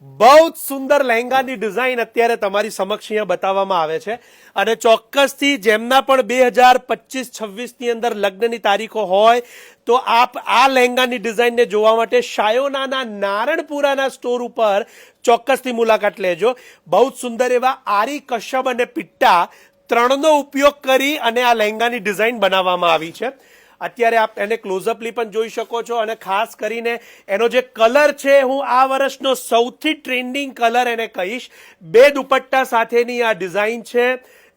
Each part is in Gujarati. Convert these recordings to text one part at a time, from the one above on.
બહુ જ સુંદર લહેંગાની ડિઝાઇન અત્યારે તમારી સમક્ષ અહીંયા બતાવવામાં આવે છે અને ચોક્કસથી જેમના પણ 2025-26 ની અંદર લગ્નની તારીખો હોય તો આપ આ લહેંગાની ડિઝાઇનને જોવા માટે શાયોનાના નારણપુરાના સ્ટોર ઉપર ચોક્કસથી મુલાકાત લેજો। બહુ જ સુંદર એવા આરી કશ્યપ અને પિટ્ટા ત્રણનો ઉપયોગ કરી અને આ લહેંગાની ડિઝાઇન બનાવવામાં આવી છે। અત્યારે આપ એને ક્લોઝઅપલી પણ જોઈ શકો છો અને ખાસ કરીને એનો જે કલર છે હું આ વર્ષનો સૌથી ટ્રેન્ડિંગ કલર એને કહીશ। બે દુપટ્ટા સાથેની આ ડિઝાઇન છે।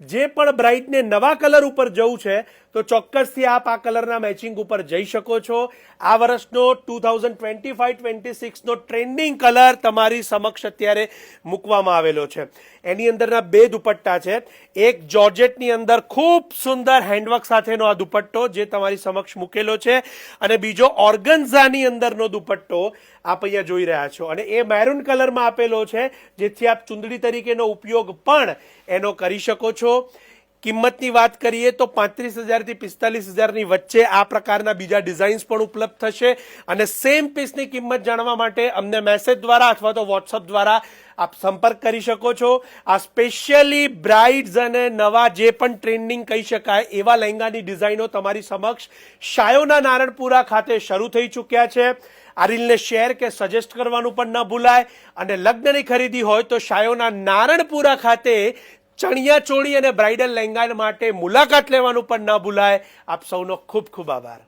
જે પણ બ્રાઇડને નવા કલર ઉપર જવું છે તો ચોક્કસથી આપ આ કલરના મેચિંગ ઉપર જઈ શકો છો। આ વર્ષનો 2025-26 નો ટ્રેન્ડિંગ કલર તમારી સમક્ષ અત્યારે મૂકવામાં આવેલો છે। એની અંદરના બે દુપટ્ટા છે। એક જોર્જેટની અંદર ખૂબ સુંદર હેન્ડવર્ક સાથેનો આ દુપટ્ટો જે તમારી સમક્ષ મૂકેલો છે અને બીજો ઓર્ગન્ઝાની અંદરનો દુપટ્ટો આપ અહીંયા જોઈ રહ્યા છો અને એ મેરૂન કલરમાં આપેલો છે જેથી આપ ચુંદડી તરીકેનો ઉપયોગ પણ એનો કરી શકો છો। કિંમતની વાત કરીએ તો 35,000 થી 45,000 ની વચ્ચે આ પ્રકારના બીજા ડિઝાઇન્સ પણ ઉપલબ્ધ થશે અને સેમ પીસની કિંમત જાણવા માટે અમને મેસેજ દ્વારા અથવા તો વોટ્સઅપ દ્વારા આપ સંપર્ક કરી શકો છો। આ સ્પેશિયલી બ્રાઇડ્સ અને નવા જે પણ ટ્રેન્ડિંગ કહી શકાય એવા લહેંગાની ડિઝાઇનો તમારી સમક્ષ શાયોના નારણપુરા ખાતે શરૂ થઈ ચૂક્યા છે। આ રીલને શેર કે સજેસ્ટ કરવાનું પણ ન ભૂલાય અને લગ્નની ખરીદી હોય તો શાયોના નારણપુરા ખાતે ચણિયા ચોળી અને બ્રાઇડલ લહેંગા માટે મુલાકાત લેવાનું પણ ન ભૂલાય। આપ સૌનો ખૂબ ખૂબ આભાર।